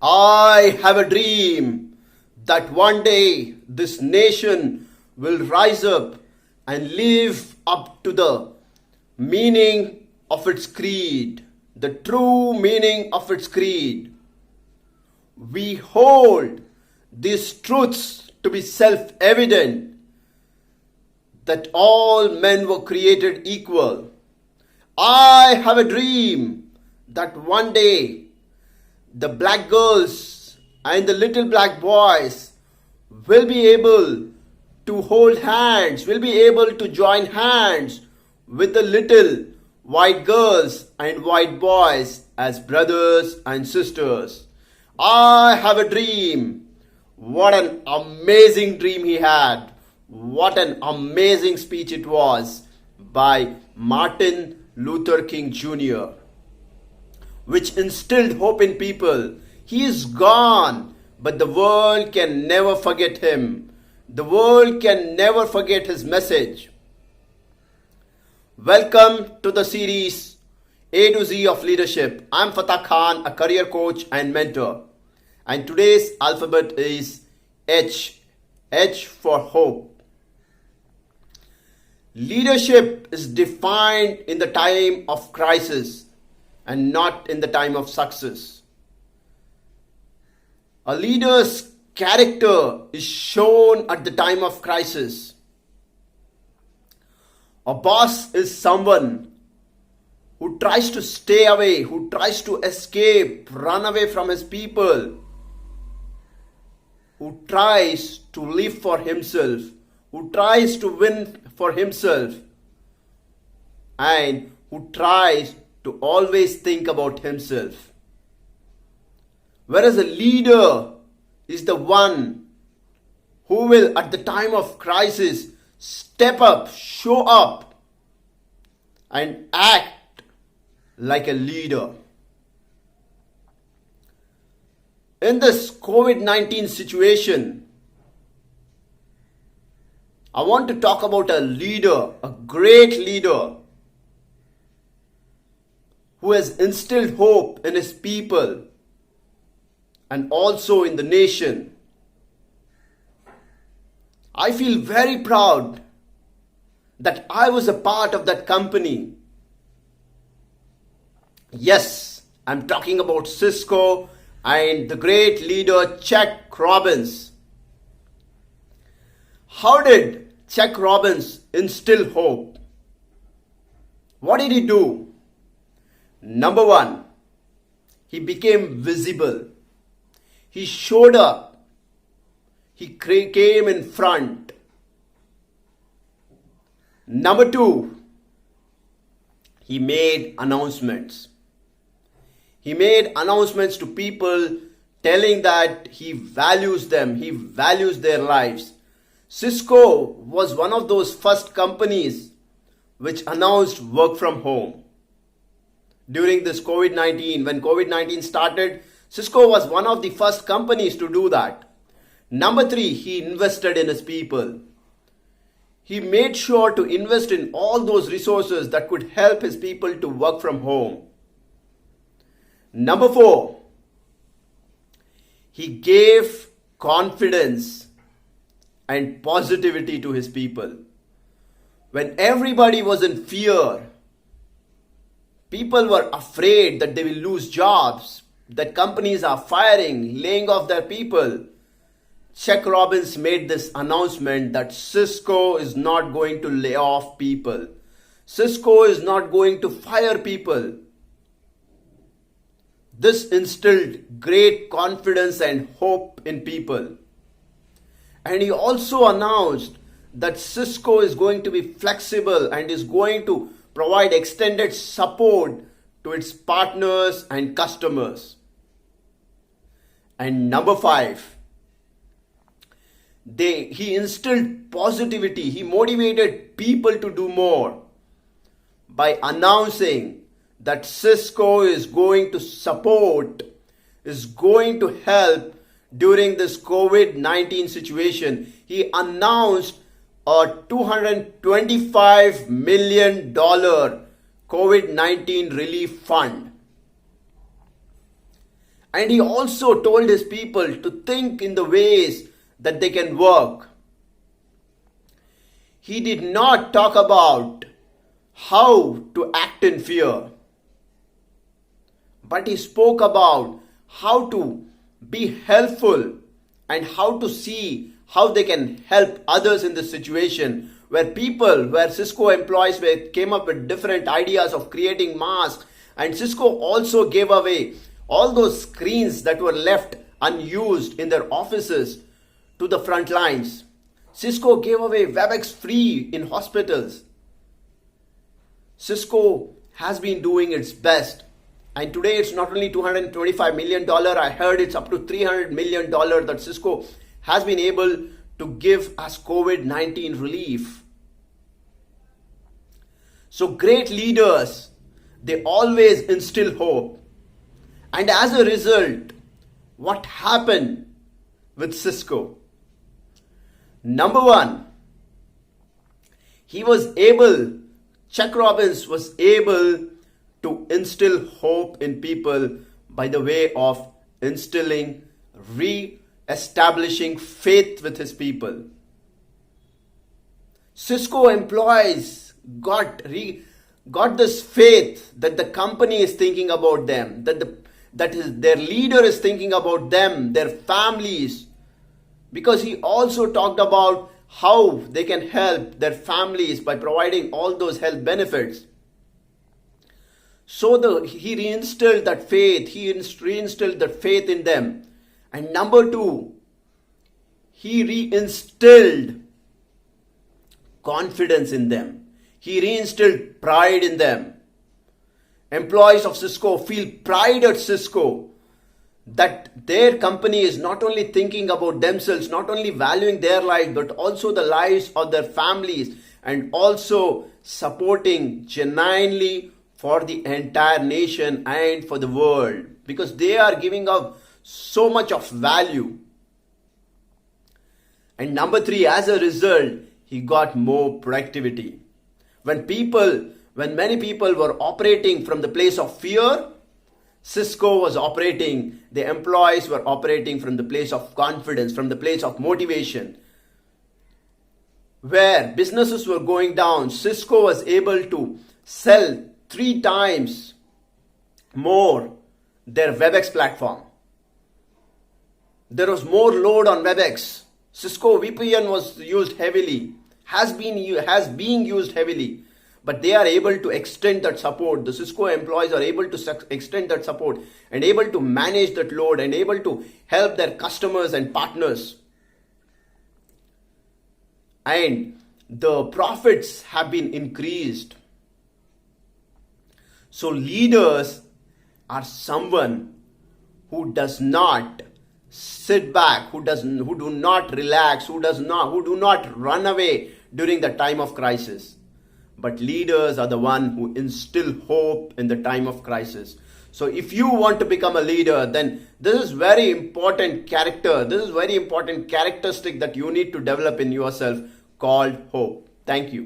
I have a dream that one day this nation will rise up and live up to the meaning of its creed, the true meaning of its creed. We hold these truths to be self-evident, that all men were created equal. I have a dream that one day the black girls and the little black boys will be able to hold hands, will be able to join hands with the little white girls and white boys as brothers and sisters. I have a dream. What an amazing dream he had. What an amazing speech it was by Martin Luther King Jr., which instilled hope in people. He is gone, but the world can never forget him. The world can never forget his message. Welcome to the series A to Z of Leadership. I'm Fatha Khan, a career coach and mentor. And today's alphabet is H. H for hope. Leadership is defined in the time of crisis and not in the time of success. A leader's character is shown at the time of crisis. A boss is someone who tries to stay away, who tries to escape, run away from his people, who tries to live for himself, who tries to win for himself, and who tries to always think about himself. Whereas a leader is the one who will, at the time of crisis, step up, show up, and act like a leader. In this COVID-19 situation, I want to talk about a leader, a great leader, who has instilled hope in his people and also in the nation. I feel very proud that I was a part of that company. Yes, I'm talking about Cisco and the great leader Robbins. How did Robbins instill hope? What did he do? Number one, he became visible. He showed up. He came in front. Number two, he made announcements. He made announcements to people telling that he values them, he values their lives. Cisco was one of those first companies which announced work from home. During this COVID-19, when COVID-19 started, Cisco was one of the first companies to do that. Number three, he invested in his people. He made sure to invest in all those resources that could help his people to work from home. Number four, he gave confidence and positivity to his people. When everybody was in fear, people were afraid that they will lose jobs, that companies are firing, laying off their people. Robbins made this announcement that Cisco is not going to lay off people. Cisco is not going to fire people. This instilled great confidence and hope in people. And he also announced that Cisco is going to be flexible and is going to provide extended support to its partners and customers. And number five, he instilled positivity. He motivated people to do more by announcing that Cisco is going to support, is going to help during this COVID-19 situation. He announced a $225 million COVID-19 relief fund. And he also told his people to think in the ways that they can work. He did not talk about how to act in fear, but he spoke about how to be helpful and how to see how they can help others in this situation where Cisco employees came up with different ideas of creating masks, and Cisco also gave away all those screens that were left unused in their offices to the front lines. Cisco gave away WebEx free in hospitals. Cisco has been doing its best. And today it's not only $225 million, I heard it's up to $300 million that Cisco has been able to give as COVID-19 relief. So great leaders, they always instill hope. And as a result, what happened with Cisco? Number one, Chuck Robbins was able to instill hope in people by the way of re-establishing faith with his people. Cisco employees got this faith that the company is thinking about them, their leader is thinking about them, their families, because he also talked about how they can help their families by providing all those health benefits. So he reinstilled that faith in them. And number two, he reinstilled confidence in them. He reinstilled pride in them. Employees of Cisco feel pride at Cisco that their company is not only thinking about themselves, not only valuing their life, but also the lives of their families, and also supporting genuinely for the entire nation and for the world, because they are giving up so much of value. And number three, as a result, he got more productivity. When many people were operating from the place of fear, Cisco was operating, the employees were operating from the place of confidence, from the place of motivation. Where businesses were going down, Cisco was able to sell 3 times more their WebEx platform. There was more load on WebEx. Cisco VPN was used heavily, has been used heavily. But they are able to extend that support. The Cisco employees are able to extend that support and able to manage that load and able to help their customers and partners. And the profits have been increased. So leaders are someone who does not sit back, who do not relax, who do not run away during the time of crisis. But leaders are the one who instill hope in the time of crisis. So if you want to become a leader, then this is very important character. This is very important characteristic that you need to develop in yourself called hope. Thank you.